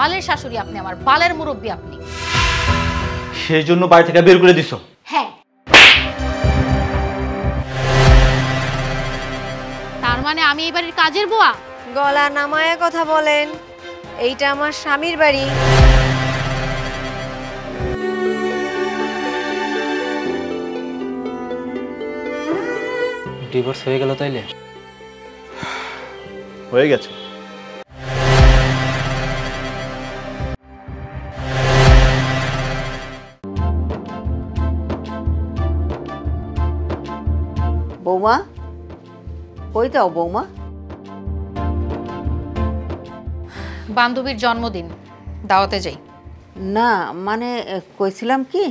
বালের শাশুড়ি আপনি, আমার বালের মুরব্বী আপনি। সেই জন্য বাড়ি থেকে বের করে দিছো? হ্যাঁ। তার মানে আমি এই বাড়ির কাজের বুয়া? গলা নামায় কথা বলেন, এইটা আমার স্বামীর বাড়ি। ডিভোর্স হয়ে গেল তাইলে? হয়ে গেছে। বৌমা, কই যাও বৌমা? বান্ধবীর জন্মদিন, দাওয়াতে যাই। না মানে কইছিলাম কি,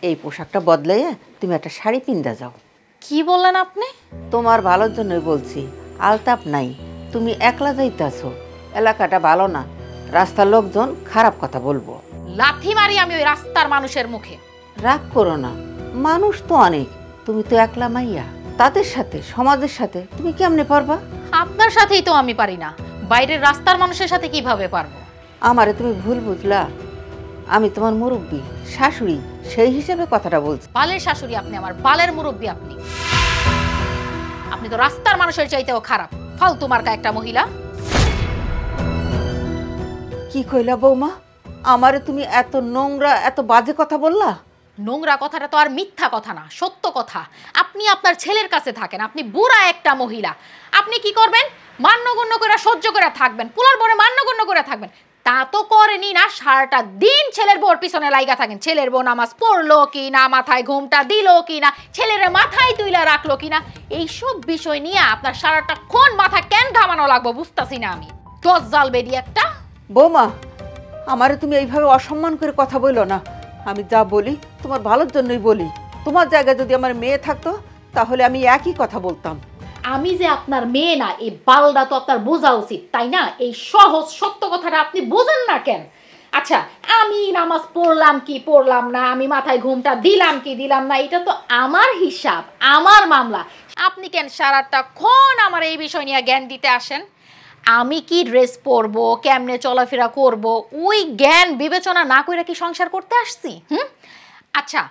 এই পোশাকটা বদলাইয়া তুমি একটা শাড়ি পিন্দা যাও। কি বললেন আপনি? তোমার ভালোর জন্যই বলছি, আলতাপ নাই, তুমি একলা যাইতাছো, এলাকাটা ভালো না, রাস্তার লোকজন খারাপ কথা বলবো। লাথি মারি আমি ওই রাস্তার মানুষের মুখে। রাগ করো না, মানুষ তো অনেক, তুমি তো একলা মাইয়া, তাদের সাথে সমাজের সাথে তুমি কেমনে পারবা? আপনার সাথেই তো আমি পারি না, বাইরের রাস্তার মানুষের সাথে কিভাবে পারবো? আমারে তুমি ভুল বুঝলা, আমি তোমার মুরব্বী শাশুড়ি, সেই হিসেবে কথাটা বলছি। বালের শাশুড়ি আপনি, আমার বালের মুরব্বী আপনি। আপনি তো রাস্তার মানুষের চাইতেও খারাপ, ফালতু মার্কা একটা মহিলা। কি কইলা বৌমা? আমারে তুমি এত নোংরা এত বাজে কথা বললা? নোংরা কথাটা তো আর মিথ্যা কথা না, সত্য কথা। আপনি আপনার ছেলের কাছে থাকেন, আপনি বুড়া একটা মহিলা, আপনি কি করবেন? মান্যগণ্য করে সহ্য করে থাকবেন, পুলার বরে মান্যগণ্য করে থাকবেন। তা তো করেনি না, সারাটা দিন ছেলের বউর পিছনে লাইগা থাকেন। ছেলের বউ নামাজ পড়লো কি না, মাথায় ঘুমটা দিল কি না, ছেলের মাথায় তুইলা রাখলো কি না, এইসব বিষয় নিয়ে আপনার সারাটা ক্ষণ মাথা কেন ঘামানো লাগবো বুঝতাছি না আমি। দজ্জাল বেরি একটা। বৌমা, আমারে তুমি এইভাবে অসম্মান করে কথা বললো না, আমি যা বলি তোমার ভালোর জন্যই বলি। তোমার জায়গায় যদি আমার মেয়ে থাকতো তাহলে আমি একই কথা বলতাম। আমি যে আপনার মেয়ে না, এই বালটা তো আপনার বোঝা উচিত, তাই না? এই সহজ সত্য কথাটা আপনি বোঝেন না কেন? আচ্ছা, আমি নামাজ পড়লাম কি পড়লাম না, আমি মাথায় ঘুমটা দিলাম কি দিলাম না, এটা তো আমার হিসাব, আমার মামলা। আপনি কেন সারাটাক্ষণ আমার এই বিষয় নিয়ে জ্ঞান দিতে আসেন? আমি কি ড্রেস পরবো, কেমনে চলাফেরা করব, ওই জ্ঞান বিবেচনা না করে কি সংসার করতে আসছি? আচ্ছা,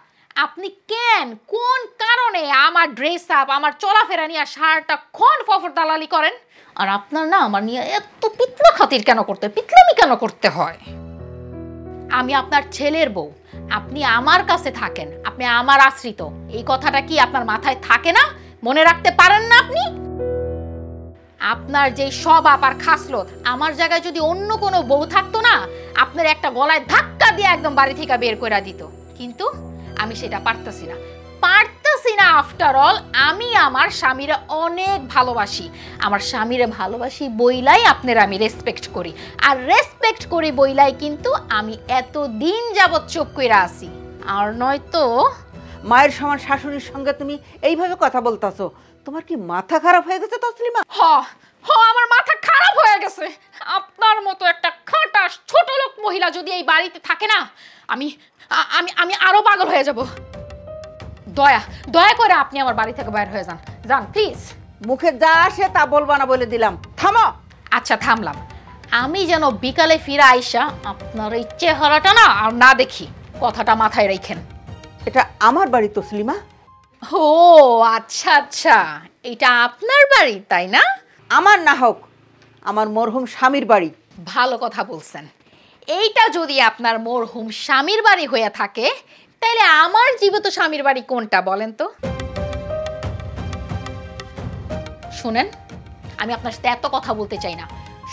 আপনি কেন কোন কারণে আমার ড্রেস আপ, আমার চলাফেরা নিয়ে সারাটাক্ষণ ফফর দালালি করেন? আর আপনার না আমার নিয়ে এত পিতলা খাতির কেন করতে, পিতলামি কেন করতে হয়? আমি আপনার ছেলের বউ, আপনি আমার কাছে থাকেন, আপনি আমার আশ্রিত, এই কথাটা কি আপনার মাথায় থাকে না? মনে রাখতে পারেন না আপনি? আপনার যে স্বভাব আর খাসলত, আমার জায়গায় যদি অন্য কোনো বউ থাকতো না, আপনার একটা গলায় ধাক্কা দিয়ে একদম বাড়ি থেকে বের করে দিত। কিন্তু আমি সেটা পারতেছি না। আফটার অল আমি আমার স্বামীরে অনেক ভালোবাসি, আমার স্বামীরে ভালোবাসি বইলাই আপনার আমি রেসপেক্ট করি, আর রেসপেক্ট করি বইলাই কিন্তু আমি এত দিন যাবত চুপ কইরা আছি। আর নয়তো মায়ের সমান শাশুড়ির সঙ্গে তুমি এইভাবে কথা বলতাছো, তোমার কি মাথা খারাপ হয়ে গেছে তসলিমা? আমার মাথা খারাপ হয়ে গেছে। আপনার মতো একটা খাটাস ছোট লোক মহিলা যদি এই বাড়িতে থাকে না, আমি আমি আমি আরো পাগল হয়ে যাব। দয়া করে আপনি আমার বাড়ি থেকে বাইরে হয়ে যান, যান প্লিজ। মুখে যা আসে তা বলবা না বলে দিলাম, থামো। আচ্ছা থামলাম। আমি যেন বিকালে ফিরে আইসা আপনার এই চেহারাটা না আর না দেখি, কথাটা মাথায় রাখেন। এটা আমার বাড়ি তসলিমা। ও আচ্ছা আচ্ছা, এটা আপনার বাড়ি তাই না? আমার না হোক, আমার মরহুম স্বামীর বাড়ি। ভালো কথা বলছেন। এইটা যদি আপনার মরহুম স্বামীর বাড়ি হয়ে থাকে, তাহলে আমার জীবিত স্বামীর বাড়ি কোনটা বলেন তো? শুনেন, আমি আপনার সাথে এত কথা বলতে চাই না,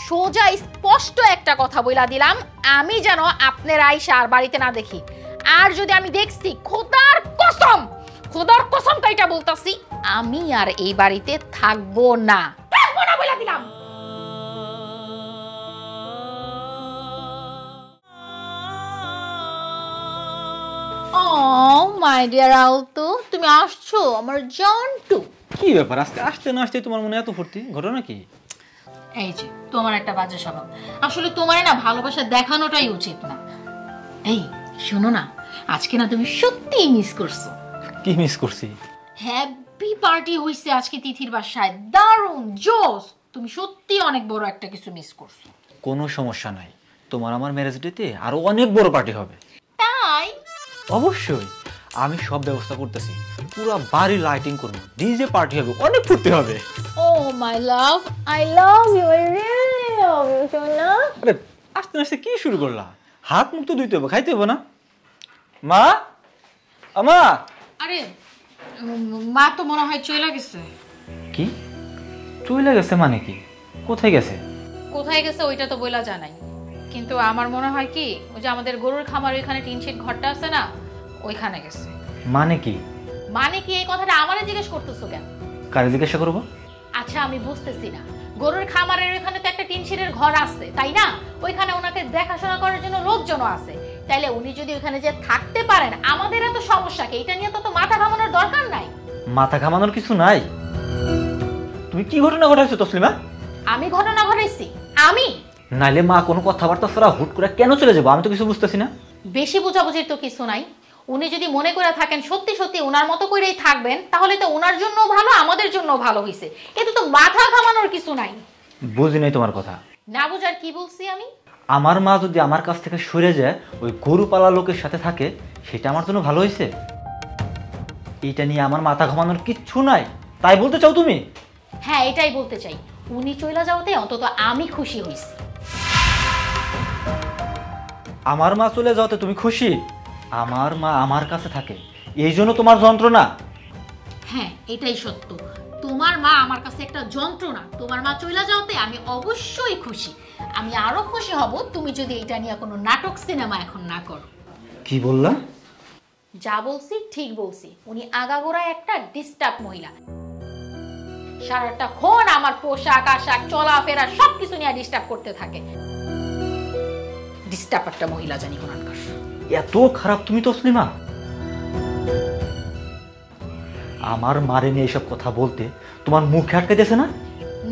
সোজা স্পষ্ট একটা কথা বইলা দিলাম, আমি যেন আপনার আইসা আর বাড়িতে না দেখি। আর যদি আমি দেখছি, খোদার কসম কাইটা বলতাছি, আমি আর এই বাড়িতে থাকবো না বইলা দিলাম। মাই ডিয়ার আলতু, তুমি আসছো আমার জন্টু। কি ব্যাপার, আজকে আসতে না আসতে তোমার মনে এত ফুর্তি, ঘটনা কি? এই যে তোমার একটা বাজে স্বভাব, আসলে তোমার না ভালোবাসা দেখানোটাই উচিত না। এই শোনো না, আজকে না তুমি সত্যি মিস করছো। কি মিস করছি? হ্যাপি পার্টি হইছে আজকে তিথির বাসায়, দারুণ জোস। তুমি সত্যি অনেক বড় একটা কিছু মিস করছো। কোনো সমস্যা নাই, তোমার আমার ম্যারেজ ডেতে আরো অনেক বড় পার্টি হবে। তাই অবশ্যই, আমি সব ব্যবস্থা করতেছি। পুরো বাড়ি লাইটিং করবো, ডিজে পার্টি হবে, অনেক ফুর্তি হবে। Oh my love, I love you, I really love you সোনা। আরে আস্তে আস্তে কি শুরু করলা? হাত মুখ তো ধুইতে হবে, খাইতে হবে না? মা, আমা। আরে মা তো মনে হয় চলে গেছে। কি চলে গেছে মানে কি? কোথায় গেছে? কোথায় গেছে ওইটা তো বলা জানাই, কিন্তু আমার মনে হয় কি ওই যে আমাদের গরুর খামার ওইখানে টিন শেড ঘরটা আছে না, ওইখানে গেছে। মানে কি? মানে কি এই কথাটা আমারে জিজ্ঞেস করতেছো কেন? কারে জিজ্ঞাসা করবো? আচ্ছা আমি বুঝতেছি না, গরুর খামারের ওইখানে তো একটা টিন শেডের ঘর আছে তাই না? ওইখানে ওনাকে দেখাশোনা করার জন্য লোকজনও আছে, তাইলে উনি যদি ওইখানে যে থাকতে পারেন আমাদের এত সমস্যা কি? এটা নিয়ে তো মাথা ঘামানোর দরকার নাই। মাথা ঘামানোর কিছু নাই। তুমি কি ঘটনা ঘটাইছো তসলিমা? আমি ঘটনা ঘটাইছি? আমি? নাইলে মা কোনো কথাবার্তা ছাড়া হুট করে কেন চলে যাবো? আমি তো কিছু বুঝতেছি না। বেশি বোঝাবুঝির তো কিছু নাই। উনি যদি মনে করে থাকেন সত্যি সত্যি ওনার মতো করেই থাকবেন, তাহলে তো ওনার জন্য ভালো, আমাদের জন্য ভালো হইছে। এতে তো মাথা ঘামানোর কিছু নাই। বুঝি নাই তোমার কথা। না বুঝার কি বলছি আমি? আমার মা যদি আমার কাছ থেকে সরে যায়, ওই গরু পালা লোকের সাথে থাকে, সেটা আমার জন্য ভালো হয়েছে? এইটা নিয়ে আমার মাথা ঘামানোর কিচ্ছু নাই, তাই বলতে চাও তুমি? হ্যাঁ এটাই বলতে চাই, উনি চলে যাওয়াতে অন্তত আমি খুশি হইছি। আমার মা চলে যাওয়াতে তুমি খুশি? আমার মা আমার কাছে থাকে, এই জন্য তোমার যন্ত্রণা? হ্যাঁ এটাই সত্য, তোমার মা আমার কাছে একটা যন্ত্রণা। তোমার মা চলে যাওয়াতে আমি অবশ্যই খুশি। আমি আরো খুশি হব তুমি যদি এটা নিয়ে কোনো নাটক সিনেমা এখন না করো। কি বললা? যা বলছি ঠিক বলছি। উনি আগাগোড়ায় একটা ডিস্টার্ব মহিলা, সারাটাক্ষণ আমার পোশাক আশাক চলাফেরা সবকিছু নিয়ে ডিস্টার্ব করতে থাকে। ডিস্টার্ব একটা মহিলা জানি কোনকার। এত খারাপ তুমি তসলিমা? আমার মারে নিয়ে এইসব কথা বলতে তোমার মুখে আটকাইতেছে না?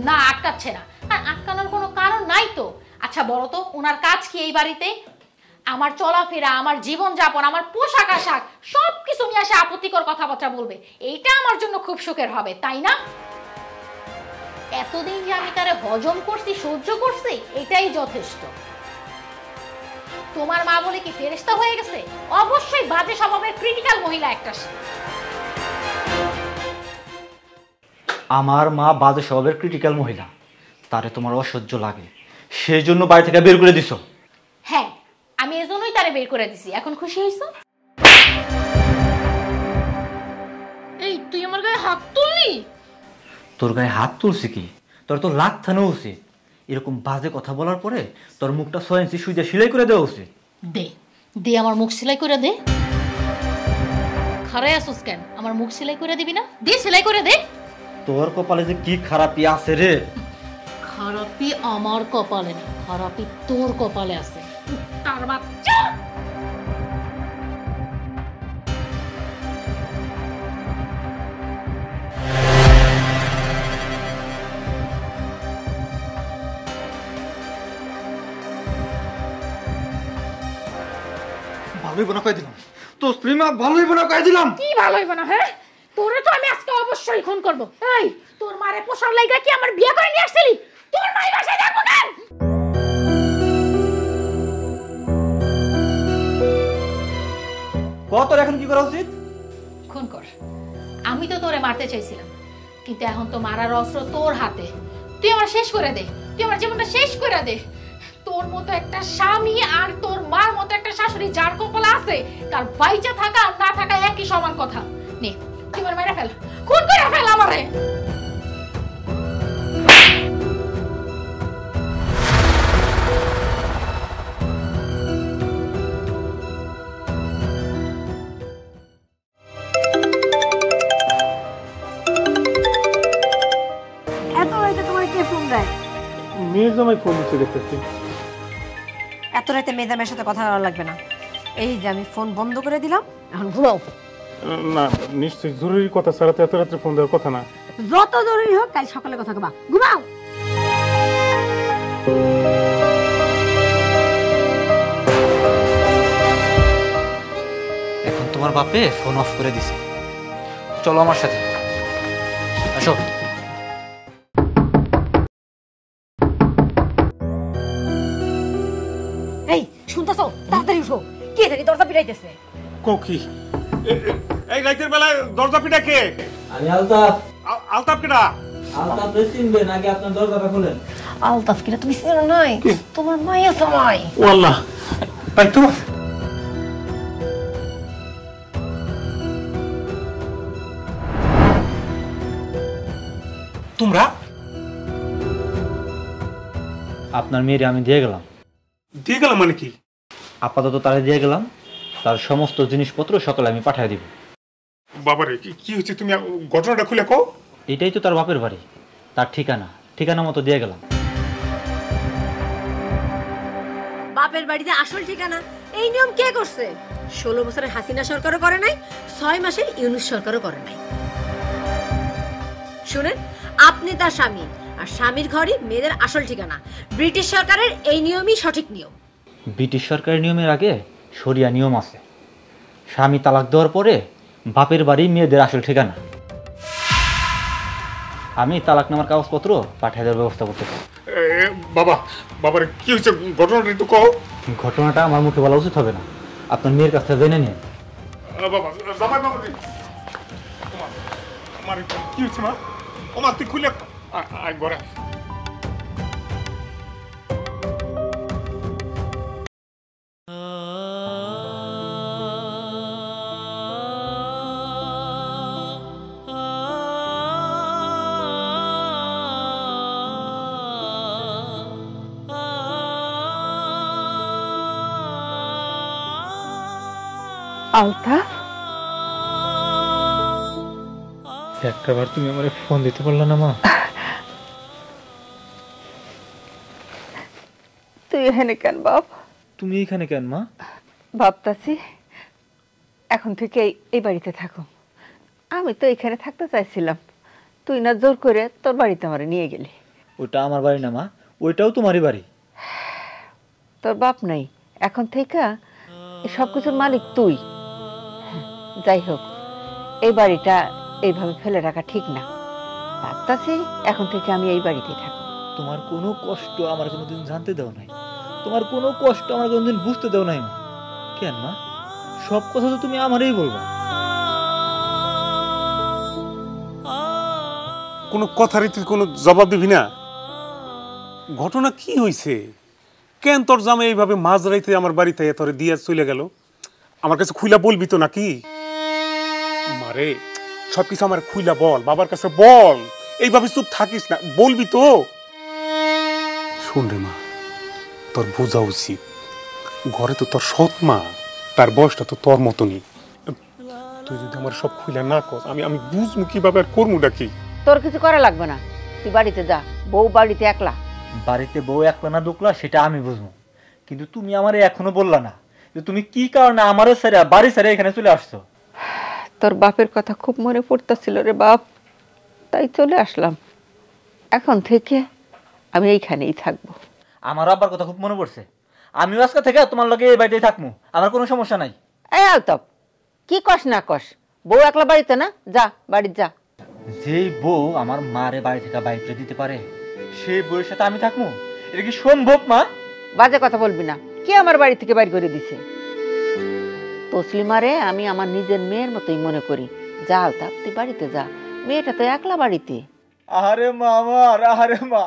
না আটকাচ্ছে না, আর আটকানোর কোনো কারণ নাই তো। আচ্ছা বলো তো ওনার কাজ কি এই বাড়িতে? আমার চলাফেরা, আমার জীবনযাপন, আমার পোশাক আশাক সবকিছু নিয়ে আসে আপত্তিকর কথাবার্তা বলবে, এইটা আমার জন্য খুব সুখের হবে তাই না? এতদিন যে আমি তারে হজম করছি, সহ্য করছি, এটাই যথেষ্ট। তোমার মা বলে কি ফেরেশতা হয়ে গেছে? অবশ্যই বাজে স্বভাবের ক্রিটিক্যাল মহিলা একটা। আমার মা বাজে স্বভাবের ক্রিটিক্যাল মহিলা, তারে তোমার অসহ্য লাগে, সেই জন্য বাড়ি থেকে বের করে দিছো? হ্যাঁ আমি এজন্যই তারে বের করে দিছি। এখন খুশি হইছো? এই তুই আমার গায়ে হাত তুললি? তোর গায়ে হাত তুলছি কি? তোর তো লাখ থানো উচিত। এরকম বাজে কথা বলার পরে তোর মুখটা 6 ইঞ্চি সুই দিয়ে সেলাই করে দেওয়া উচিত। দে দে আমার মুখ সেলাই করে দে। খারাই আসুস কেন? আমার মুখ সেলাই করে দিবি না? দে সেলাই করে দে। তোর কপালে যে কি খারাপি আছে রে। খারাপি আমার কপালে না, খারাপি তোর কপালে আছে। তার বাচ্চা। ভালোই বোনা কই দিলাম তসলিমা, ভালোই বোনা কই দিলাম। কি ভালো হইব না? হ্যাঁ তোরে তো আমি আজকে অবশ্যই খুন করব। এই তোর মারে পোষার লাইগা কি আমার বিয়ে করে নিয়ে আসছিলি? তোর মাই বাসায় থাকবো কেন? তোর এখন কি করা উচিত? খুন কর। আমি তো তোরে মারতে চাইছিলাম, কিন্তু এখন তো মারার অস্ত্র তোর হাতে। তুই আমার শেষ করে দে, তুই আমার জীবনটা শেষ করে দে। তোর মতো একটা স্বামী আর তোর মার মতো একটা শাশুড়ি যার কপালে আছে, তার বাইচা থাকা আর না থাকা একই সমান কথা। নে তুই আমার মেরে ফেল, খুন করে ফেল আমারে। এত রাতে তোমার কে ফোন দেয়? মেয়ের জামাই ফোন দিচ্ছে দেখতেছি। এত রাতে মেয়েদামের সাথে কথা বলা লাগবে না। এই যে আমি ফোন বন্ধ করে দিলাম, এখন ঘুমাও। না নিশ্চয়ই জরুরি কথা ছাড়া তো এত রাত্রে ফোন দেওয়ার কথা না। যত জরুরি হোক কাল সকালে কথা কবা, ঘুমাও। এখন তোমার বাপে ফোন অফ করে দিছে। চলো আমার সাথে, আসো। শুনতেছো? তাড়াতাড়ি উঠো। কে জানি দরজা পিটাইতেছে। কি এই রাতের বেলায় দরজা পিটা কে? আমি আলতাফ। আলতাফ কেডা? আলতাফ চিনবেন, আগে আপনার দরজাটা খোলেন। আলতাফ কিনা তুমি চেনো নাই? তোমার মাইয়া তো মাই। ও আল্লাহ, তাই তো। তোমরা আপনার মেয়েরে আমি দিয়ে গেলাম। দিয়ে গেলাম মানে কি? আপাতত তারে দিয়ে গেলাম, তার সমস্ত জিনিসপত্র সকালে আমি পাঠিয়ে দিব। বাবারে কি হচ্ছে, তুমি ঘটনাটা খুলে কও। এটাই তো তার বাপের বাড়ি, তার ঠিকানা মতো দিয়ে গেলাম। বাপের বাড়িতে আসল ঠিকানা এই নিয়ম কে করছে? 16 বছরের হাসিনা সরকারও করে নাই, 6 মাসের ইউনূস সরকারও করে নাই। শুনেন, আপনি তার স্বামী, আর স্বামীর ঘরই মেয়েদের আসল ঠিকানা। ব্রিটিশ সরকারের এই নিয়মই সঠিক নিয়ম। ব্রিটিশ সরকারের নিয়মের আগে শরিয়া নিয়ম আছে। স্বামী তালাক দেওয়ার পরে বাপের বাড়ি মেয়েদের আসল ঠিকানা। আমি তালাক নেওয়ার কাগজপত্র পাঠিয়ে দেওয়ার ব্যবস্থা করতেছি। বাবারে কি হচ্ছে, ঘটনাটা একটু কও। ঘটনাটা আমার মুখে বলা উচিত হবে না, আপনার মেয়ের কাছ থেকে জেনে নিন। আমার কি হচ্ছে মা? আমার তুই খুলে ঘরে। আলতাফ, একটাবার তুমি আমার ফোন দিতে পারলে না মা? তুই এখানে কেন বাপ? তুমি এখানে কেন মা? ভাবতাছি এখন থেকে এই বাড়িতে থাকো। আমি তো এখানে থাকতে চাইছিলাম, তুই না জোর করে তোর বাড়িতে আমার নিয়ে গেলি। ওটা আমার বাড়ি না মা, ওইটাও তোমারই বাড়ি। তোর বাপ নাই, এখন থেকে সব কিছুর মালিক তুই। যাই হোক, এই বাড়িটা এইভাবে ফেলে রাখা ঠিক না। ভাবতাছি এখন থেকে আমি এই বাড়িতেই থাকবো। তোমার কোনো কষ্ট আমার কোনোদিন জানতে দাও নাই, তোমার কোনো কষ্ট আমার কোনোদিন বুঝতে দাও নাই মা। কেন মা? সব কথা তো তুমি আমারই বলবা। কোনো কথারই তুই কোনো জবাব দিবি না? ঘটনা কি হয়েছে? কেন তোর জামাই এইভাবে মাঝরাইতে আমার বাড়িতে তোরে দিয়ে চলে গেল? আমার কাছে খুইলা বলবি তো নাকি? মারে, সবকিছু আমার খুইলা বল, বাবার কাছে বল। এইভাবে চুপ থাকিস না, বলবি তো। শুন রে মা, তোর বোঝা উচিত, ঘরে তো তোর সৎ মা, তার বয়সটা তো তোর মতনই। তুই যদি আমার সব খুইলা না কর, আমি বুঝবো কিভাবে আর করবো কি? তোর কিছু করা লাগবে না, তুই বাড়িতে যা। বউ বাড়িতে একলা। বাড়িতে বউ একলা না দুকলা সেটা আমি বুঝবো, কিন্তু তুমি আমারে এখনো বললা না যে তুমি কি কারণে আমারে ছেড়ে বাড়ি ছেড়ে এখানে চলে আসছো। তোর বাপের কথা খুব মনে পড়তেছিল রে বাপ, তাই চলে আসলাম। এখন থেকে আমি এইখানেই থাকবো। আমার আব্বার কথা খুব মনে পড়ছে, আমিও আজকে থেকে তোমার লগে এই বাড়িতেই থাকবো, আমার কোনো সমস্যা নাই। এই আলতাফ, কি কস না কস? বউ একলা বাড়িতে না, যা বাড়িতে যা। যেই বউ আমার মারে বাড়ি থেকে বাইরে দিতে পারে, সেই বউয়ের সাথে আমি থাকবো? এটা কি সম্ভব মা? বাজে কথা বলবি না। কে আমার বাড়ি থেকে বাইর করে দিছে? তসলিমারে আমি আমার নিজের মেয়ের মতোই মনে করি। যা আলতাফ, তুই বাড়িতে যা। মেয়েটা তো একলা বাড়িতে। আরে মা, আমার আরে মা,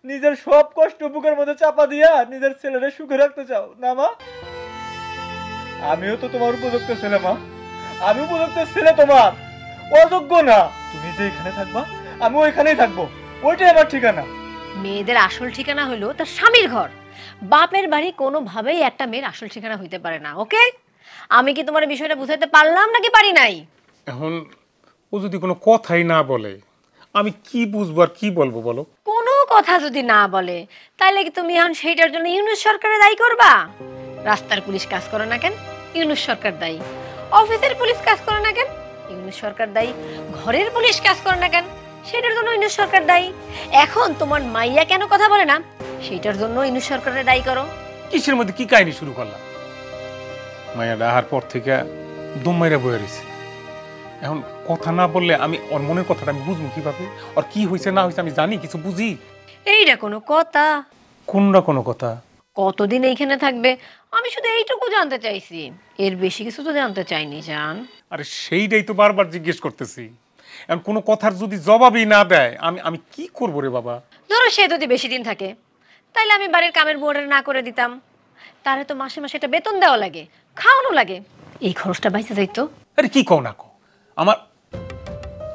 নিজের সব কষ্ট বুকের মধ্যে চাপা দিয়া নিজের ছেলেরে সুখে রাখতে চাও না মা? আমিও তো তোমার উপযুক্ত ছেলে মা, আমি উপযুক্ত ছেলে, তোমার অযোগ্য না। তুমি যে এখানে থাকবা আমি ওইখানেই থাকবো, ওইটাই আমার ঠিকানা। মেয়েদের আসল ঠিকানা হলো তার স্বামীর ঘর। বাপের বাড়ি কোনোভাবেই একটা মেয়ের আসল ঠিকানা হইতে পারে না। ওকে, আমি কি তোমার বিষয়টা বুঝাইতে পারলাম নাকি পারি নাই? এখন ও যদি কোনো কথাই না বলে, আমি কি বুঝবো আর কি বলবো বলো? কোনো কথা যদি না বলে, তাহলে কি তুমি এখন সেইটার জন্য ইউনূস সরকারে দায়ী করবা? রাস্তার পুলিশ কাজ করে না কেন? ইউনূস সরকার দায়ী। অফিসের পুলিশ কাজ করে না কেন? ইউনূস সরকার দায়ী। ঘরের পুলিশ কাজ করে না কেন? সেটার জন্য ইউনূস সরকার দায়ী। এখন তোমার মাইয়া কেন কথা বলে না, সেটার জন্য ইউনূস সরকারে দায়ী করো। কিসের মধ্যে কি কাহিনী শুরু করলাম? মায়া ডাহার পর থেকে দম মাইরা বয়ে রয়েছে। এখন কথা না বললে আমি ওর মনের কথাটা আমি বুঝবো কিভাবে? আর কি হয়েছে না হয়েছে আমি জানি, কিছু বুঝি? এইটা কোনো কথা? কোনটা কোনো কথা? কতদিন এইখানে থাকবে আমি শুধু এইটুকু জানতে চাইছি, এর বেশি কিছু তো জানতে চাইনি জান। আরে সেইটাই তো বারবার জিজ্ঞেস করতেছি, এখন কোনো কথার যদি জবাবই না দেয় আমি আমি কি করবো রে বাবা? ধরো সে যদি বেশি দিন থাকে তাইলে আমি বাড়ির কামের বুয়াটা না করে দিতাম, তারে তো মাসে মাসে একটা বেতন দেওয়া লাগে, খাওয়ানো লাগে, এই খরচটা বাইসে যাইতো। আরে কি কও না কও, আমার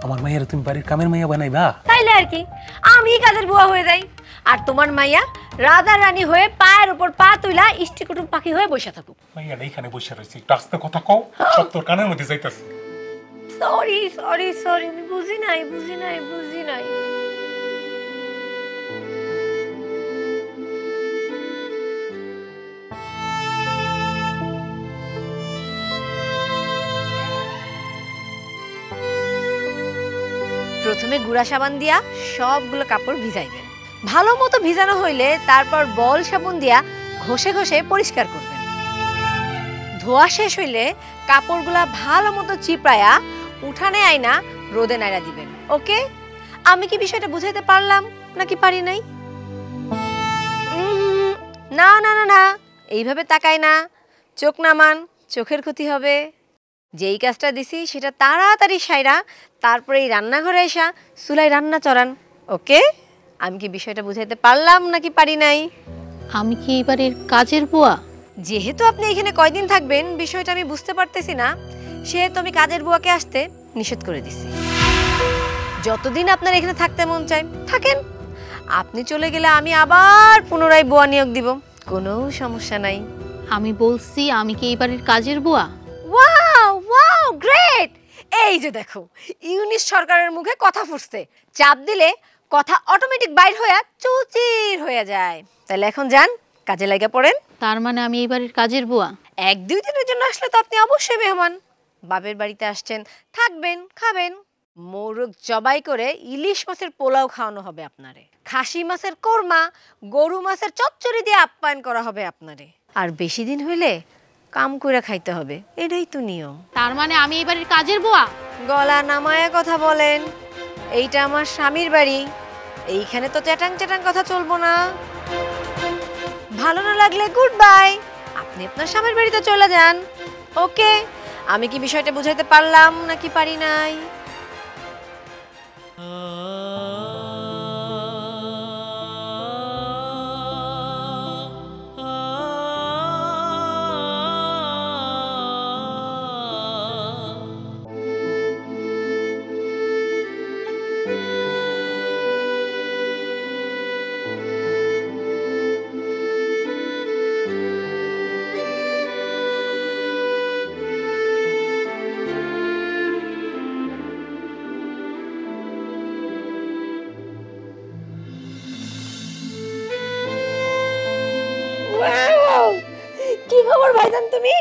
আমার মাইয়ার তুমি বাড়ির কামের মাইয়া বানাইবা? তাইলে আর কি, আমি কাজের বুয়া হয়ে যাই, আর তোমার মাইয়া রাজা রানী হয়ে পায়ের উপর পা তুইলা ইষ্টিকুটুম পাখি হয়ে বসে থাকুক। মাইয়াটা এখানে বসে রয়েছে, একটু আস্তে কথা কও, সব তোর কানের মধ্যে যাইতাছে। সরি সরি সরি, আমি বুঝি নাই। প্রথমে গুঁড়া সাবান দিয়া সবগুলো কাপড় ভিজাইবেন, ভালো মতো ভিজানো হইলে তারপর বল সাবান দিয়া ঘষে ঘষে পরিষ্কার করবেন। ধোয়া শেষ হইলে কাপড়গুলা ভালো মতো চিপড়ায়া উঠানে আইনা রোদে নাইরা দিবেন। ওকে, আমি কি বিষয়টা বুঝাইতে পারলাম নাকি পারি নাই? না না না না, এইভাবে তাকাই না, চোখ নামান, চোখের ক্ষতি হবে। যেই কাজটা দিছি সেটা তাড়াতাড়ি সাইরা তারপরে এই রান্নাঘরে এসা চুলায় রান্না চড়ান। ওকে, আমি কি বিষয়টা বুঝাইতে পারলাম নাকি পারি নাই? আমি কি এবারের কাজের বুয়া? যেহেতু আপনি এখানে কয়দিন থাকবেন বিষয়টা আমি বুঝতে পারতেছি না, সেহেতু আমি কাজের বুয়াকে আসতে নিষেধ করে দিছি। যতদিন আপনার এখানে থাকতে মন চায় থাকেন, আপনি চলে গেলে আমি আবার পুনরায় বুয়া নিয়োগ দিব, কোনো সমস্যা নাই। আমি বলছি আমি কি এবারের কাজের বুয়া? Wow wow great! এই যে দেখো, ইউনিস সরকারের মুখে কথা ফুটছে, চাপ দিলে কথা অটোমেটিক বাইর হয়ে চুচির হয়ে যায়। তাহলে এখন যান, কাজে লাগা পড়েন। তার মানে আমি এবারের কাজের বুয়া? 1-2 দিনের জন্য আসলে তো আপনি অবশ্যই মেহমান। বাপের বাড়িতে আসছেন, থাকবেন, খাবেন। মোরগ জবাই করে ইলিশ মাছের পোলাও খাওয়ানো হবে আপনারে, খাসি মাছের কোরমা, গরু মাছের চচ্চড়ি দিয়ে আপ্যায়ন করা হবে আপনারে। আর বেশি দিন হইলে কাম কইরা খাইতে হবে, এটাই তো নিয়ম। তার মানে আমি এবারের কাজের বুয়া? গলা নামায়া কথা বলেন, এইটা আমার স্বামীর বাড়ি, এইখানে তো চ্যাটাং চ্যাটাং কথা চলবো না। ভালো না লাগলে গুড বাই, আপনি আপনার স্বামীর বাড়িতে চলে যান। ওকে, আমি কি বিষয়টা বুঝাইতে পারলাম নাকি পারি নাই? কি খবর ভাইজান, তুমি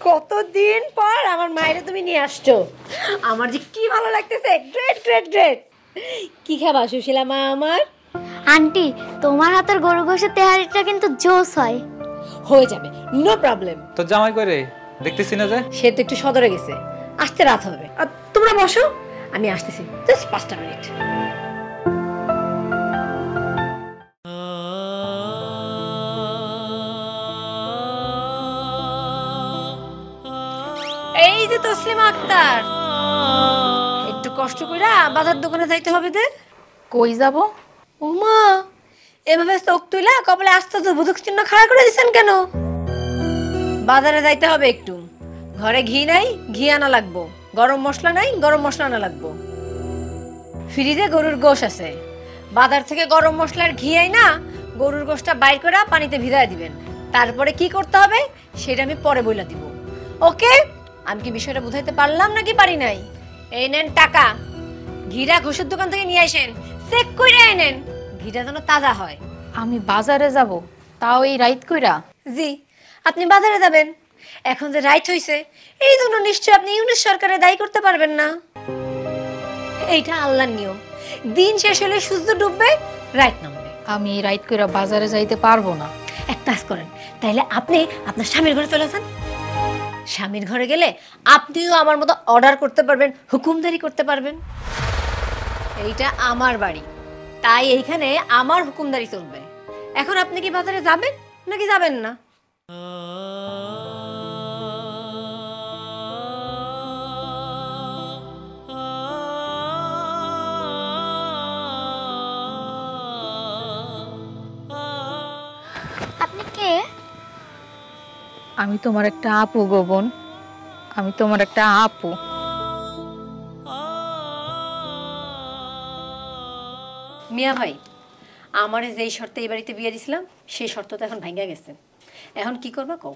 কতদিন পর আমার মায়ের তুমি নিয়ে আসছো, আমার যে কি ভালো লাগতেছে। Great great great. কি খাবা সুশীলা মা আমার? আন্টি, তোমার হাতের গরু গোশের তেহারিটা কিন্তু জোস হয়। হয়ে যাবে, নো প্রবলেম। তো জামাই করে দেখতেছি না যে? সে তো একটু সদরে গেছে, আসতে রাত হবে। আর তোমরা বসো, আমি আসতেছি, জাস্ট 5টা মিনিট। এই যে তসলিমা আক্তার, একটু কষ্ট কইরা বাজার দোকানে যাইতে হবে। দে কই যাব? ওমা, এভাবে চোখ তুইলা কপালে আস্তে আস্তে বুঝুক চিহ্ন খাড়া করে দিচ্ছেন কেন? বাজারে যাইতে হবে একটু, ঘরে ঘি নাই, ঘি আনা লাগবো, গরম মশলা নাই, গরম মশলা আনা লাগবো, ফ্রিজে গরুর গোশ আছে, বাজার থেকে গরম মশলার ঘি আইনা গরুর গোশটা বাইর করে পানিতে ভিজায় দিবেন। তারপরে কি করতে হবে সেটা আমি পরে বইলা দিব। ওকে, আমি কি বিষয়টা বুঝাইতে পারলাম নাকি পারি নাই? এই নেন টাকা, ঘিরা ঘোষের দোকান থেকে নিয়ে আসেন, চেক করে এনেন, ঘিটা যেন তাজা হয়। আমি বাজারে যাব, তাও এই রাইত কইরা? জি, আপনি বাজারে যাবেন, এখন যে রাইট হইছে এই জন্য নিশ্চয় আপনি ইউনিস সরকারের দায়ী করতে পারবেন না। এইটা আল্লাহর নিয়ম, দিন শেষ হলে সূর্য ডুববে, রাইট নামবে। আমি এই রাইত কইরা বাজারে যাইতে পারবো না। এক কাজ করেন, তাইলে আপনি আপনার স্বামীর ঘরে চলে যান। স্বামীর ঘরে গেলে আপনিও আমার মতো অর্ডার করতে পারবেন, হুকুমদারি করতে পারবেন। এইটা আমার বাড়ি, তাই এইখানে আমার হুকুমদারি চলবে। এখন আপনি কি বাজারে যাবেন নাকি যাবেন না? আপনি কে? আমি তোমার একটা আপু গো বোন, আমি তোমার একটা আপু। মিয়া ভাই, আমার যেই শর্তে এই বাড়িতে বিয়ে দিছিলাম সেই শর্ত তো এখন ভাঙ্গা গেছে। এখন কি করবা কও?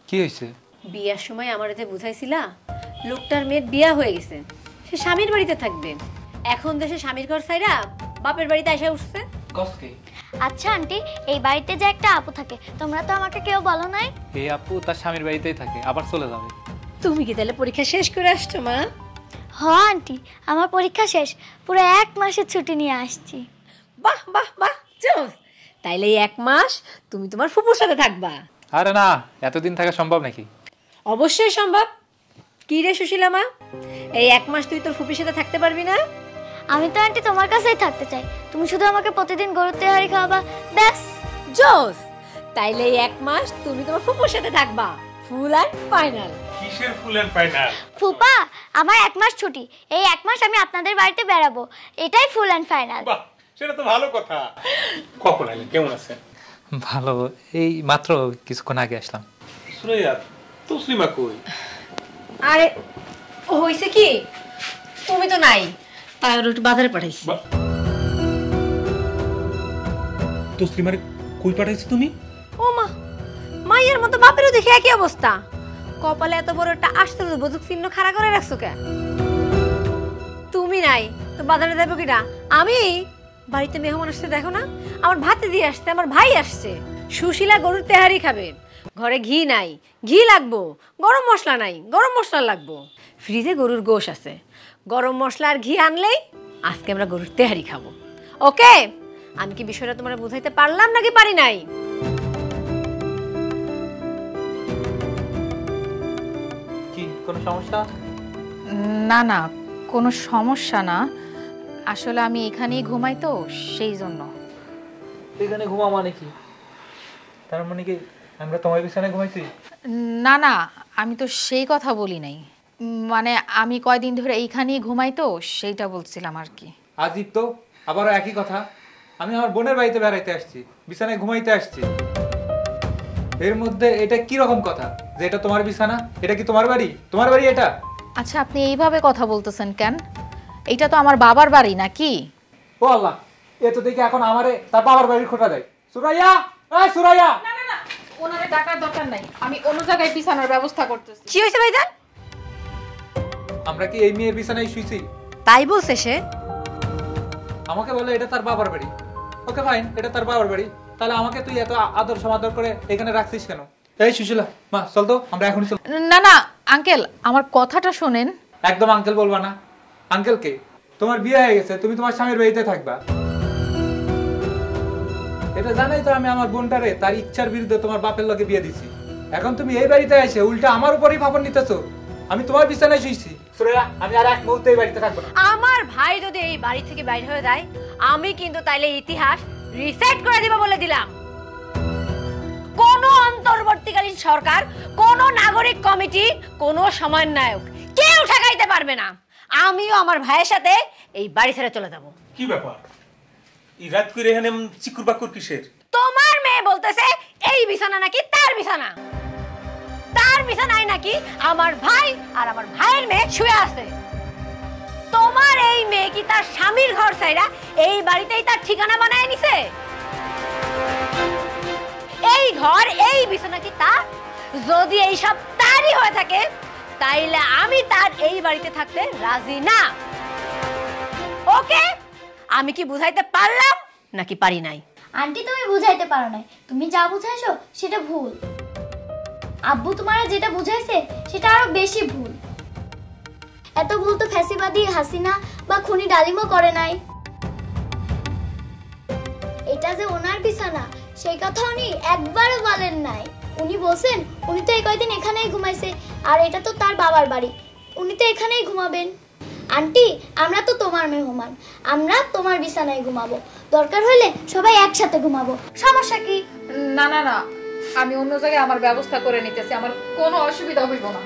কি হয়েছে? বিয়ার সময় আমার যে বুঝাইছিলা লোকটার মেয়ের বিয়া হয়ে গেছে, সে স্বামীর বাড়িতে থাকবে। এখন দেশে স্বামীর ঘর ছাইরা বাপের বাড়িতে এসে উঠছে। আচ্ছা আন্টি, এই বাড়িতে যে একটা আপু থাকে তোমরা তো আমাকে কেউ বলো নাই। এই আপু তার স্বামীর বাড়িতেই থাকে, আবার চলে যাবে। তুমি কি তাহলে পরীক্ষা শেষ করে আসছো মা? হ আন্টি, আমার পরীক্ষা শেষ, পুরো 1 মাসের ছুটি নিয়ে আসছি। বাহ বাহ বাহ, জোস। তাইলে এই 1 মাস তুমি তোমার ফুপুর সাথে থাকবা? আরে না, এতদিন থাকা সম্ভব নাকি? অবশ্যই সম্ভব। কি রে সুশীলা মা, এই 1 মাস তুই তোর ফুপির সাথে থাকতে পারবি না? আমি তো আন্টি তোমার কাছেই থাকতে চাই, তুমি শুধু আমাকে প্রতিদিন গরুর তেহারি খাওয়াবা, ব্যাস। জোস। তাইলে এই 1 মাস তুমি তোমার ফুপুর সাথে থাকবা, ফুল অ্যান্ড ফাইনাল। কিসের ফুল এন্ড ফাইনাল? ফুপা, আমার 1 মাস ছুটি, এই 1 মাস আমি আপনাদের বাড়িতে বেড়াবো, এটাই ফুল অ্যান্ড ফাইনাল। বাহ, সেটা তো ভালো কথা। কখন আইলেন, কেমন আছেন? ভালো, এই মাত্র কিছুক্ষণ আগে আসলাম। সুরাইয়া, তসলিমা কই? আরে ও হইছে কি, তুমি তো নাই, তাই ওর একটু বাজারে পাঠাইছি। তসলিমারে কই পাঠাইছো তুমি? ও মা, মায়ের মতো বাপেরও দেখে একই অবস্থা। কপালে এত বড় একটা আশ্চর্য বোঝক চিহ্ন খাড়া করে রাখছো কে? তুমি নাই তো বাজারে যাবো কিনা? আমি বাড়িতে মেহমান আসছে, দেখো না, আমার ভাতে দিয়ে আসছে, আমার ভাই আসছে। সুশীলা গরুর তেহারি খাবে, ঘরে ঘি নাই, ঘি লাগবো। গরম মশলা নাই, গরম মশলা লাগবো। ফ্রিজে গরুর গোশ আছে, গরম মশলা আর ঘি আনলেই আজকে আমরা গরুর তেহারি খাবো। ওকে? আমি কি বিষয়টা তোমার বুঝাইতে পারলাম নাকি পারি নাই? কি কোনো সমস্যা? না না, কোনো সমস্যা না, আসলে আমি এখানেই ঘুমাই তো সেই জন্য। এখানে ঘুমা মানে কি? তার মানে কি আমরা তোমার বিছানায় ঘুমাইছি? না না, আমি তো সেই কথা বলি নাই, মানে আমি কয়দিন ধরে এইখানেই ঘুমাই তো সেইটা বলছিলাম আর কি। আজীব তো, আবারও একই কথা। আমি আমার বোনের বাড়িতে বেড়াইতে আসছি, বিছানায় ঘুমাইতে আসছি। এর মধ্যে এটা কি রকম কথা যে এটা তোমার বিছানা? এটা কি তোমার বাড়ি? তোমার বাড়ি এটা? আচ্ছা, আপনি এইভাবে কথা বলতেছেন কেন? এটা তো আমার বাবার বাড়ি নাকি? ও আল্লাহ, এ তো দেখি এখন আমারে তার বাবার বাড়ির খোঁটা দেয়। সুরাইয়া, এই সুরাইয়া! না না না, ওনারে ডাকার দরকার নাই, আমি অন্য জায়গায় বিছানার ব্যবস্থা করতেছি। কি হয়েছে ভাইজান? আমরা কি এই মেয়ের বিছানায় শুইছি? তাই বলছে সে। আমাকে বলে এটা তার বাবার বাড়ি। ওকে ফাইন, এটা তার বাবার বাড়ি, তাহলে আমাকে তুই এত আদর সমাদর করে এখানে রাখছিস কেন? এই সুশীলা মা, চল তো, আমরা এখনই চল। না না আঙ্কেল, আমার কথাটা শোনেন। একদম আঙ্কেল বলবা না। আঙ্কেল কে? তোমার বিয়ে হয়ে গেছে, তুমি তোমার স্বামীর বাড়িতে থাকবা। এটা জানাই তো আমি আমার বোনটারে তার ইচ্ছার বিরুদ্ধে তোমার বাপের লগে বিয়ে দিছি। এখন তুমি এই বাড়িতে এসে উল্টা আমার উপরই ফাপড় নিতেছো। আমি তোমার বিছানায় শুইছি। সুরাইয়া, আমি আর এক মুহূর্তে এই বাড়িতে থাকবো না। আমার ভাই যদি এই বাড়ি থেকে বাইরে হয়ে যায়, আমি কিন্তু তাইলে ইতিহাস রিসেট করে দিব বলে দিলাম। কোন অন্তর্বর্তীকালীন সরকার, কোন নাগরিক কমিটি, কোন সমন্বয়ক কেউ ঠেকাইতে পারবে না। আমিও আমার ভাইয়ের সাথে এই বাড়ি ছেড়ে চলে যাব। কি ব্যাপার? এই রাত করে এখানে চিকুর বাকুর কিসের? তোমার মেয়ে বলতেছে এই বিছানা নাকি তার বিছানা, তার বিছানায় নাকি আমার ভাই আর আমার ভাইয়ের মেয়ে শুয়ে আছে। তোমার এই মেয়ে কি তার স্বামীর ঘর ছাইরা এই বাড়িতেই তার ঠিকানা বানায় নিছে? এই ঘর, এই বিছানা কি তার? যদি এই সব তারই হয়ে থাকে, তাইলে আমি তার এই বাড়িতে থাকতে রাজি না। ওকে? আমি কি বুঝাইতে পারলাম নাকি পারি নাই? আন্টি, তুমি বুঝাইতে পারো নাই, তুমি যা বুঝাইছো সেটা ভুল। আব্বু তোমারা যেটা বুঝাইছে সেটা আরো বেশি ভুল। এত ভুল তো ফ্যাসিবাদী হাসিনা বা খুনি ডালিমও করে নাই। এটা যে ওনার বিছানা সেই কথা উনি একবারও বলেন নাই। উনি বলছেন উনি তো এই কয়দিন এখানেই ঘুমাইছে, আর এটা তো তার বাবার বাড়ি, উনি তো এখানেই ঘুমাবেন। আন্টি, আমরা তো তোমার মেহমান, আমরা তোমার বিছানায় ঘুমাবো, দরকার হলে সবাই একসাথে ঘুমাবো, সমস্যা কি? না না না, আমি অন্য জায়গায় আমার ব্যবস্থা করে নিতেছি, আমার কোনো অসুবিধা হইব না।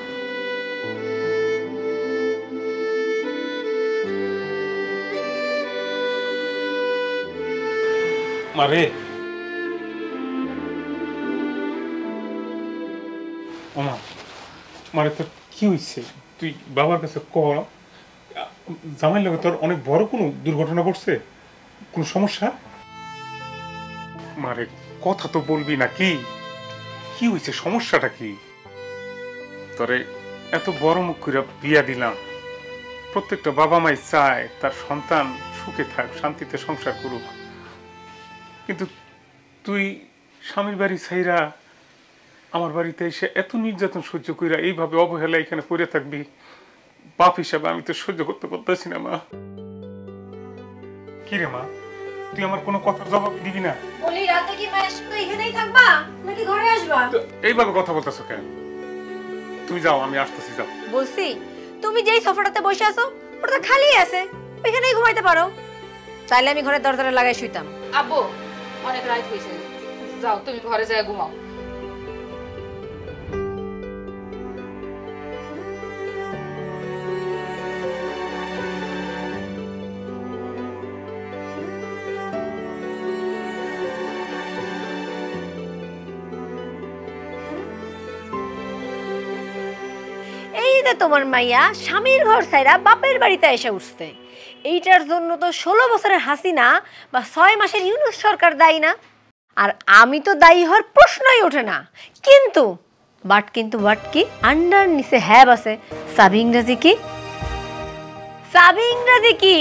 মারে ওমা, মারে তোর কি হয়েছে? তুই বাবার কাছে কর। জামাইয়ের লগে তোর অনেক বড় কোনো দুর্ঘটনা ঘটছে, কোনো সমস্যা? মারে কথা তো বলবি না, কি কি হয়েছে, সমস্যাটা কি? তোরে এত বড় মুখ করে বিয়া দিলাম, প্রত্যেকটা বাবা মাই চায় তার সন্তান সুখে থাক, শান্তিতে সংসার করুক, কিন্তু তুই স্বামীর বাড়ি ছাইরা আমার বাড়িতে এসে এত নির্যাতন সহ্য কইরা এইভাবে অবহেলা এখানে পড়ে থাকবি, বাপ হিসাবে আমি তো সহ্য করতে পারতেছি না। মা কি রে মা, তুই আমার কোনো কথার জবাব দিবি না? বলি রাতে কি মা শুধু এখানেই থাকবা নাকি ঘরে আসবা? এইভাবে কথা বলতেছো কেন? তুমি যাও, আমি আসতেছি, যাও। বলছি তুমি যেই সোফাটাতে বসে আছো ওটা খালি আছে, ওইখানেই ঘুমাইতে পারো। তাইলে আমি ঘরের দরজাটা লাগাই শুইতাম। আব্বু অনেক রাত হয়েছে, যাও তুমি ঘরে যায় ঘুমাও। এই যে তোমার মাইয়া স্বামীর ঘর ছাইরা বাপের বাড়িতে এসে উঠছে, এইটার জন্য তো 16 বছরের হাসিনা বা 6 মাসের ইউনূস সরকার দায়ী না। আর আমি তো দায়ী হওয়ার প্রশ্নই ওঠে না। কিন্তু বাট কি আন্ডার নিচে হ্যাব আছে। সাবি ইংরেজি কি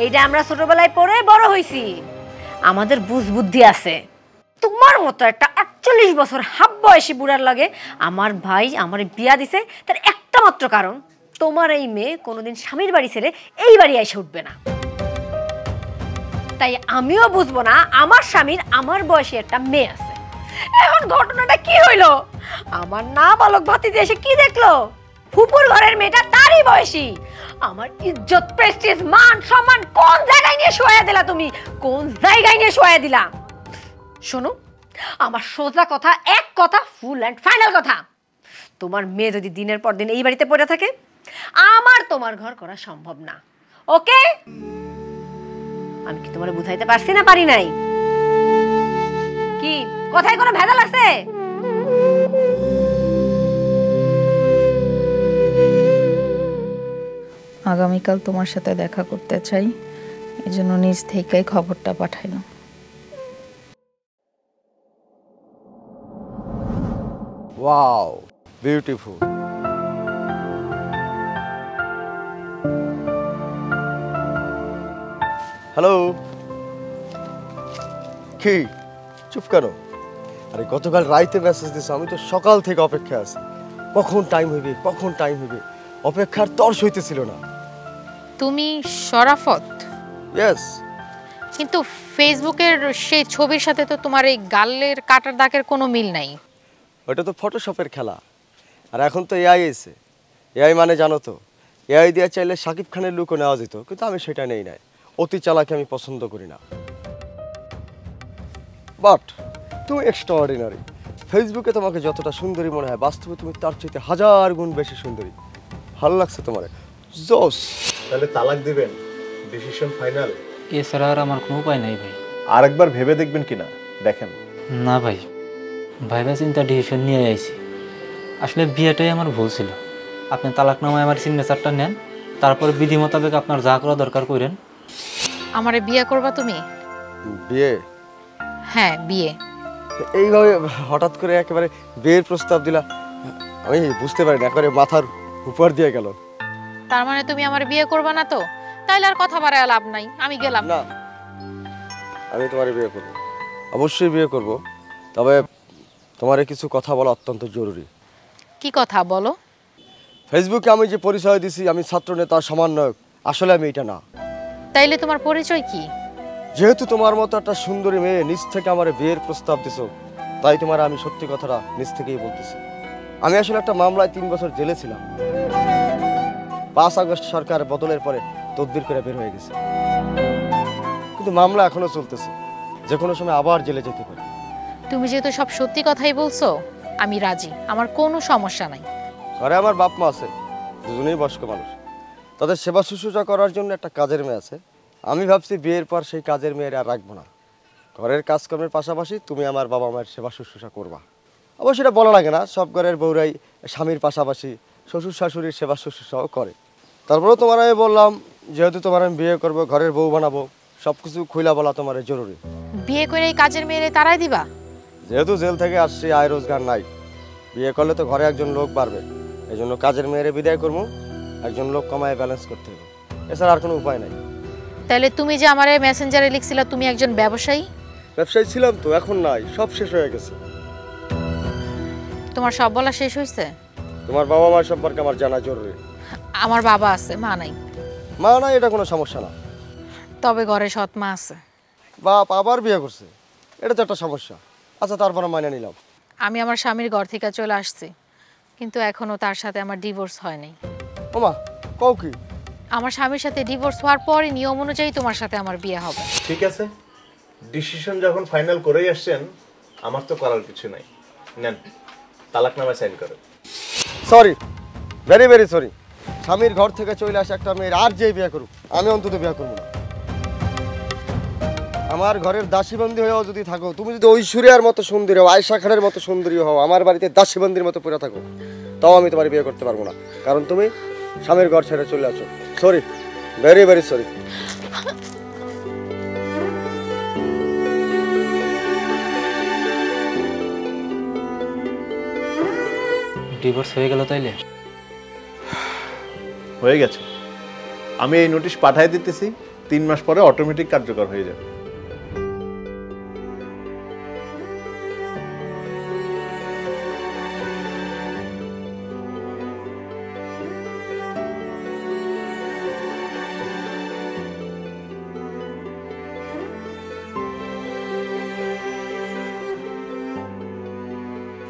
এইটা আমরা ছোটবেলায় পড়ে বড় হইছি, আমাদের বুঝ বুদ্ধি আছে। তোমার মতো একটা 48 বছর হাফ বয়সী বুড়ার লাগে আমার ভাই আমার বিয়া দিছে, তার একটা মাত্র কারণ তোমার এই মেয়ে কোনোদিন স্বামীর বাড়ি ছেড়ে এই বাড়ি এসে উঠবে না। তাই আমিও বুঝবো না আমার স্বামীর আমার বয়সী একটা মেয়ে আছে। এখন ঘটনাটা কি হইলো? আমার না বালক ভাতিজি এসে কি দেখলো? ফুপুর ঘরের মেয়েটা তারই বয়সী। আমার ইজ্জত, প্রেস্টিজ, মান সম্মান কোন জায়গায় নিয়ে শোয়া দিলা তুমি? কোন জায়গায় নিয়ে শোয়া দিলা? শোনো, আমার সোজা কথা, এক কথা, ফুল অ্যান্ড ফাইনাল কথা। তোমার মেয়ে যদি দিনের পর দিন এই বাড়িতে পড়ে থাকে, আমার তোমার ঘর করা সম্ভব না। ওকে? আমি কি তোমারে বুঝাইতে পারছি না পারি নাই? কি কথায় কোনো ভেজাল আছে? আগামীকাল তোমার সাথে দেখা করতে চাই, এজন্য নিজ থেকেই খবরটা পাঠাইলাম। Wow, beautiful. হ্যালো, কি চুপ কেন? আরে গতকাল রাইতে মেসেজ দিছ, আমি তো সকাল থেকে অপেক্ষা আছি, কখন টাইম হইবে কখন টাইম হইবে, অপেক্ষার তর সইতেছিল না। তুমি শরাফত? ইয়েস। কিন্তু ফেসবুকের সেই ছবির সাথে তো তোমার এই গালের কাটার দাগের কোনো মিল নাই। ওটা তো ফটোশপের খেলা, আর এখন তো এআই এসে। এআই মানে জানো তো, এআই দিয়ে চাইলে শাকিব খানের লুকও নেওয়া যেত, কিন্তু আমি সেটা নেই নাই। অতি চালাকি আমি পছন্দ করি না। বাট তুমি এক্সট্রাঅর্ডিনারি। ফেসবুকে তোমাকে যতটা সুন্দরী মনে হয়, বাস্তবে তুমি তার চাইতে 1000 গুণ বেশি সুন্দরী। ভালো লাগছে তোমার, জোস। তাহলে তালাক দিবেন? Decision final? এছাড়া আর আমার কোনো উপায় নাই ভাই। আরেকবার ভেবে দেখবেন কিনা দেখেন। না ভাই, ভাইবা চিন্তা ডিসিশন নিয়ে আইছি। আসলে বিয়েটাই আমার ভুল ছিল। আপনি তালাকনামায় আমার সিগনেচারটা নেন, তারপর বিধি মোতাবেক আপনার যা করা দরকার করেন। আমারে বিয়ে করবা তুমি? বিয়ে? হ্যাঁ বিয়ে। এইভাবে হঠাৎ করে একেবারে বিয়ের প্রস্তাব দিলা, আমি বুঝতে পারি না, একেবারে মাথার উপর দিয়ে গেল। তার মানে তুমি আমার বিয়ে করবা না তো? তাইলে আর কথা বাড়ায় লাভ নাই, আমি গেলাম। না, আমি তোমারে বিয়ে করব, অবশ্যই বিয়ে করব। তবে তোমারে কিছু কথা বলা অত্যন্ত জরুরি। কি কথা বলো? ফেসবুকে আমি যে পরিচয় দিছি আমি ছাত্রনেতা সমন্বয়ক, আসলে আমি এটা না। তাইলে তোমার পরিচয় কি? যেহেতু তোমার মতো একটা সুন্দরী মেয়ে নিজ থেকে আমার বিয়ের প্রস্তাব দিছো, তাই তোমার আমি সত্যি কথাটা নিজ থেকেই বলতেছি। আমি আসলে একটা মামলায় 3 বছর জেলে ছিলাম। 5 আগস্ট সরকার বদলের পরে তদবির করে বের হয়ে গেছে, কিন্তু মামলা এখনো চলতেছে, যে কোনো সময় আবার জেলে যেতে পারে। তুমি যেহেতু সব সত্যি কথাই বলছো, আমি রাজি, আমার কোনো সমস্যা নাই। ঘরে আমার বাপ মা আছে, দুজনেই বয়স্ক মানুষ, তাদের সেবা শুশ্রূষা করার জন্য একটা কাজের মেয়ে আছে। আমি ভাবছি বিয়ের পর সেই কাজের মেয়ের আর রাখবো না, ঘরের কাজকর্মের পাশাপাশি তুমি আমার বাবা মায়ের সেবা শুশ্রূষা করবা। অবশ্য এটা বলা লাগে না, সব ঘরের বউরাই স্বামীর পাশাপাশি শ্বশুর শাশুড়ির সেবা শুশ্রূষাও করে। তারপরেও তোমার আমি বললাম, যেহেতু তোমার আমি বিয়ে করবো, ঘরের বউ বানাবো, সব কিছু খুইলা বলা তোমার জরুরি। বিয়ে করে এই কাজের মেয়েরে তারাই দিবা? যেহেতু জেল থেকে আসছি, আয় রোজগার নাই, বিয়ে করলে তো ঘরে একজন লোক বাড়বে, এই জন্য কাজের মেয়েরে বিদায় করবো, একজন লোক কমায় ব্যালেন্স করতে হবে, এছাড়া আর কোনো উপায় নাই। তাহলে তুমি যে আমারে মেসেঞ্জারে লিখছিলা তুমি একজন ব্যবসায়ী? ব্যবসায়ী ছিলাম তো, এখন নাই, সব শেষ হয়ে গেছে। তোমার সব বলা শেষ হয়েছে? তোমার বাবা মার সম্পর্কে আমার জানা জরুরি। আমার বাবা আছে, মা নাই। মা নাই এটা কোনো সমস্যা না, তবে ঘরে সৎ মা আছে। বাপ আবার বিয়ে করছে, এটা তো একটা সমস্যা। আচ্ছা তারপরে মাইনে নিলাম। আমি আমার স্বামীর ঘর থেকে চলে আসছি, কিন্তু এখনো তার সাথে আমার ডিভোর্স হয়নি। ওমা কও কি? আমার স্বামীর সাথে ডিভোর্স হওয়ার পরে নিয়ম অনুযায়ী তোমার সাথে আমার বিয়ে হবে। ঠিক আছে, ডিসিশন যখন ফাইনাল করেই আসছেন, আমার তো করার কিছু নাই। নেন, তালাকনামা সাইন করেন। Sorry, very very sorry. স্বামীর ঘর থেকে চলে আসে একটা মেয়ের আর যেই বিয়ে করুক, আমি অন্তত বিয়ে করবো না। আমার ঘরের দাসীবন্দি হয়েও যদি থাকো, তুমি যদি ঐশ্বরিয়ার মতো সুন্দরী হও, আয়েশা খানের মতো সুন্দরী হও, আমার বাড়িতে দাসীবন্দির মতো পড়ে থাকো, তাও আমি তোমার বিয়ে করতে পারবো না, কারণ তুমি স্বামীর ঘর ছেড়ে চলে আসো। Sorry, very very sorry. Divorce হয়ে গেল তাইলে? হয়ে গেছে, আমি এই নোটিশ পাঠিয়ে দিতেছি, 3 মাস পরে অটোমেটিক কার্যকর হয়ে যাবে।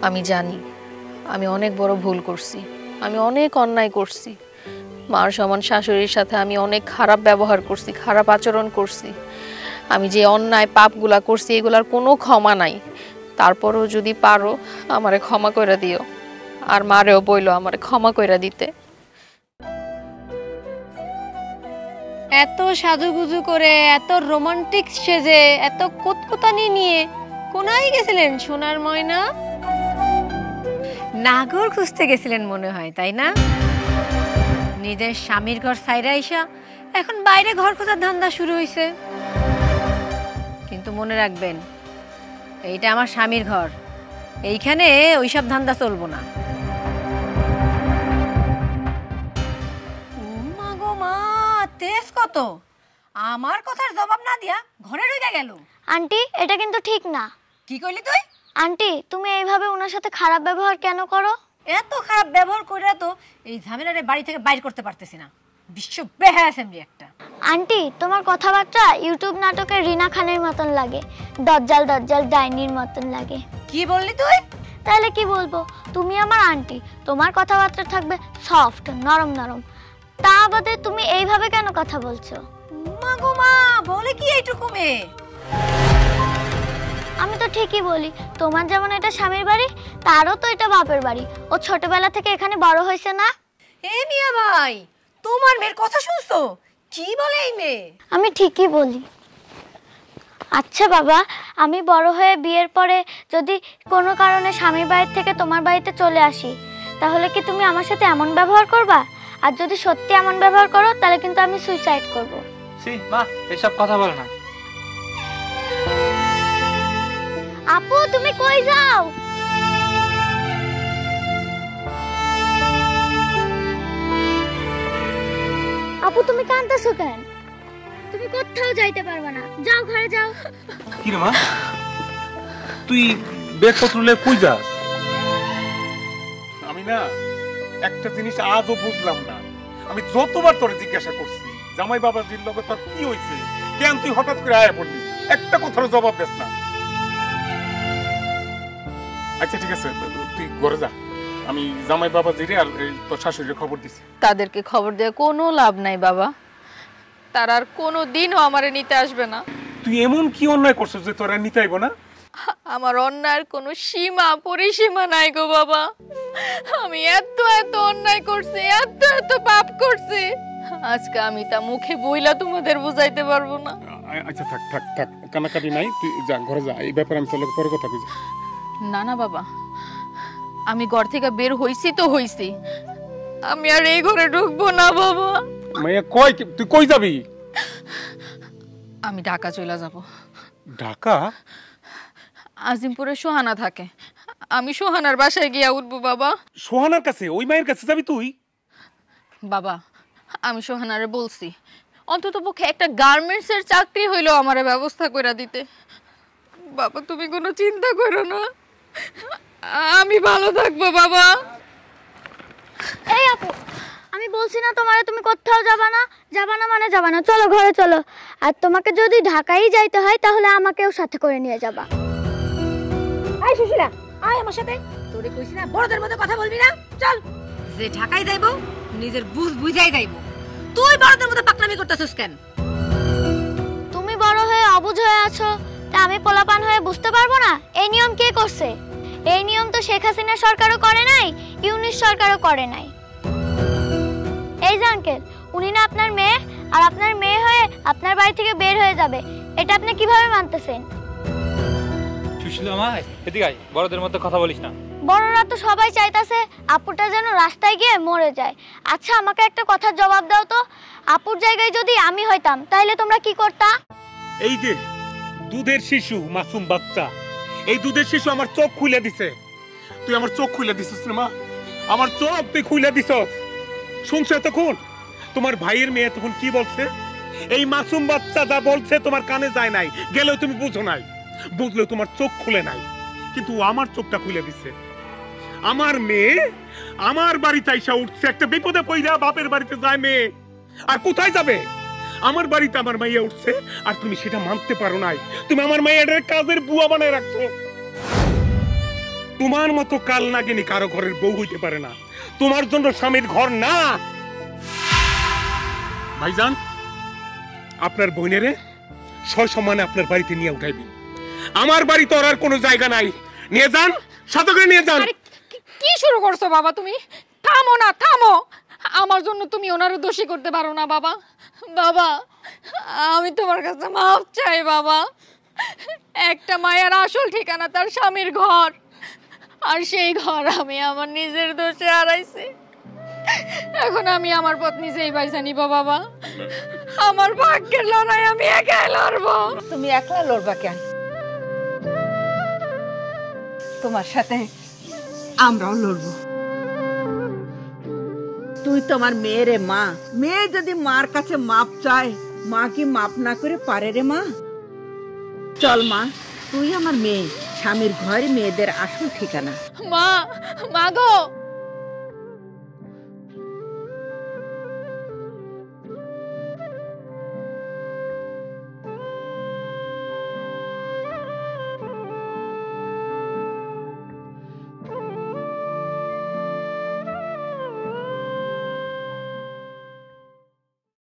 আমি জানি আমি অনেক বড় ভুল করছি, আমি অনেক অন্যায় করছি। মার সমান শাশুড়ির সাথে আমি অনেক খারাপ ব্যবহার করছি, খারাপ আচরণ করছি। আমি যে অন্যায় পাপগুলা করছি এগুলার কোনো ক্ষমা নাই। তারপরও যদি পারো আমারে ক্ষমা কইরা দিও, আর মারেও বইলো আমারে ক্ষমা কইরা দিতে। এত সাজুগুজু করে, এত রোমান্টিক সেজে, এত কুতকুতানি নিয়ে কোনায় গেছিলেন সোনার ময়না? নাগর খুঁজতে গেছিলেন মনে হয়, তাই না? নিজের স্বামীর ঘর ছাইরা আইসা এখন বাইরে ঘর খোঁজার ধান্দা শুরু হয়েছে। কিন্তু মনে রাখবেন, এইটা আমার স্বামীর ঘর, এইখানে ওইসব ধান্দা চলবো না। মা গো মা, তেজ কত! আমার কথার জবাব না দিয়া ঘরে ঢুকে গেল। আন্টি, এটা কিন্তু ঠিক না। কি কইলি তুই? আন্টি, তুমি এইভাবে ওনার সাথে খারাপ ব্যবহার কেন করো? এত খারাপ ব্যবহার করে তো এই ঝামেলারে বাড়ি থেকে বাইর করতে পারতেছি না। বিশ্ব বেহায়া সেমরি একটা। আন্টি, তোমার কথাবার্তা ইউটিউব নাটকের রিনা খানের মতন লাগে, দজ্জাল দজ্জাল ডাইনির মতন লাগে। কি বললি তুই? তাহলে কি বলবো? তুমি আমার আন্টি, তোমার কথাবার্তা থাকবে সফট, নরম নরম। তা বাদে তুমি এইভাবে কেন কথা বলছো? মা গো মা, বলে কি এইটুকু মেয়ে? আমি তো ঠিকই বলি, তোমার যেমন এটা স্বামীর বাড়ি, তারও তো এটা বাপের বাড়ি। ও ছোটবেলা থেকে এখানে বড় হয়েছে না? এ মিয়া ভাই, তোমার মেয়ের কথা শুনছো? কি বলে এই মেয়ে? আমি ঠিকই বলি। আচ্ছা বাবা, আমি বড় হয়ে বিয়ের পরে যদি কোনো কারণে স্বামীর বাড়ি থেকে তোমার বাড়িতে চলে আসি, তাহলে কি তুমি আমার সাথে এমন ব্যবহার করবা? আর যদি সত্যি এমন ব্যবহার করো, তাহলে কিন্তু আমি সুইসাইড করব। মা এসব কথা বলে না। আপু, তুমি কই যাও? আপু, তুমি কাঁদতেছো কেন? তুমি কোথাও যাইতে পারবে না, যাও ঘরে যাও। কি রে মা, তুই ব্যাগপত্র লয়ে কই যাস? আমি না একটা জিনিস আজও বুঝলাম না। আমি যতবার তোরে জিজ্ঞাসা করছি জামাই বাবাজির লগে তোর কি হয়েছে, কেন তুই হঠাৎ করে আয়া পড়লি, একটা কথার জবাব দেস না। আচ্ছা ঠিক আছে, তুই ঘরে যা, আমি জামাই বাবাজিরে আর তোর শাশুড়ির খবর দিছি। তাদেরকে খবর দেওয়া কোনো লাভ নাই বাবা, তারা আর কোনো দিনও আমারে নিতে আসবে না। তুই এমন কি অন্যায় করছিস যে তোরা নিতে আইব না? আমার অন্যায়ের কোনো সীমা পরিসীমা নাই গো বাবা। আমি এত এত অন্যায় করছি, এত এত পাপ করছি, আজকে আমি তা মুখে বইলা তোমাদের বুঝাইতে পারবো না। আচ্ছা থাক থাক থাক, কানাকাটি নাই, তুই যা ঘরে যা, এই ব্যাপারে আমি তোর পরে কথা কইছি। না না বাবা, আমি ঘর থেকে বের হইছি তো হইছি, আমি আর এই ঘরে ঢুকবো না বাবা। মাইয়া কই, তুই কই যাবি? আমি ঢাকা চলে যাব। ঢাকা? আজিমপুরে সোহানা থাকে, আমি সোহানার বাসায় গিয়া উঠবো বাবা। সোহানার কাছে? ওই মায়ের কাছে যাবি তুই? বাবা আমি সোহানারে বলছি অন্তত পক্ষে একটা গার্মেন্টস এর চাকরি হইলো আমারে ব্যবস্থা করে দিতে। বাবা তুমি কোনো চিন্তা করো না, আমি ভালো থাকবো বাবা। এই আপু, আমি বলছি না তোমারে তুমি কোথাও যাবা না, যাবা না মানে যাবা না, চলো ঘরে চলো। আর তোমাকে যদি ঢাকায় যাইতে হয় তাহলে আমাকেও সাথে করে নিয়ে যাবা। এই সুশীলা, আয় আমার সাথে। তোরে কইছি না বড়দের মধ্যে কথা বলবি না, চল। যে ঢাকায় যাইবো নিজের বুঝ বুঝাই যাইবো, তুই বড়দের মধ্যে পাকনামি করতেছিস কেন? তুমি বড় হয়ে অবুঝ হয়ে আছো, তা আমি পোলাপান হয়ে বুঝতে পারবো না? এই নিয়ম কে করছে? এই নিয়ম তো শেখ হাসিনা সরকারও করে নাই, ইউনিশ সরকারও করে নাই। এই যে আঙ্কেল, উনি না আপনার মেয়ে, আর আপনার মেয়ে হয়ে আপনার বাড়ি থেকে বের হয়ে যাবে, এটা আপনি কিভাবে মানতেছেন? সুশীলা মা, এদিকে আয়, বড়দের মধ্যে কথা বলিস না। বড়রা তো সবাই চাইতাছে আপুটা যেন রাস্তায় গিয়ে মরে যায়। আচ্ছা আমাকে একটা কথার জবাব দাও তো, আপুর জায়গায় যদি আমি হইতাম তাহলে তোমরা কি করতা? এই যে দুধের শিশু, মাসুম বাচ্চা, এই দুধের শিশু আমার চোখ খুলে দিছে। তুই আমার চোখ খুলে দিছিস না মা, আমার চোখ তুই খুলে দিছস। শুনছো তখন তোমার ভাইয়ের মেয়ে তখন কি বলছে? এই মাসুম বাচ্চা যা বলছে তোমার কানে যায় নাই, গেলেও তুমি বুঝো নাই, বুঝলেও তোমার চোখ খুলে নাই, কিন্তু আমার চোখটা খুলে দিছে। আমার মেয়ে আমার বাড়িতে আইসা উঠছে, একটা বিপদে পইরা বাপের বাড়িতে যায় মেয়ে, আর কোথায় যাবে? আমার বাড়িতে আমার মাইয়া উঠছে, আর তুমি সেটা মানতে পারো নাই। তুমি আমার মাইয়াটার কাজের বুয়া বানায় রাখছো। তোমার মতো কাল নাগিনি কারো ঘরের বউ হইতে পারে না, তোমার জন্য স্বামীর ঘর না। ভাইজান, আপনার বোনেরে সসম্মানে আপনার বাড়িতে নিয়ে উঠাইবেন। আমার বাড়িতে ওর আর কোনো জায়গা নাই, নিয়ে যান, সাথে করে নিয়ে যান। কি শুরু করছো বাবা তুমি? থামো না, থামো। আমার জন্য তুমি ওনারে দোষী করতে পারো না বাবা। বাবা আমি তোমার কাছে মাফ চাই বাবা। একটা মায়ের আসল ঠিকানা তার স্বামীর ঘর, আর সেই ঘর আমি আমার নিজের দোষে হারাইছি। এখন আমি আমার পথ নিজেই বাইসা নিব বাবা। আমার ভাগ্যের লড়াই আমি একাই লড়বো। তুমি একলা লড়বা কেন? তোমার সাথে আমরাও লড়বো। তুই তোমার মেয়েরে মা, মেয়ে যদি মার কাছে মাপ চায়, মা কি মাপ না করে পারে রে মা? চল মা, তুই আমার মেয়ে, স্বামীর ঘরে মেয়েদের আসল ঠিকানা। মা, মা গো,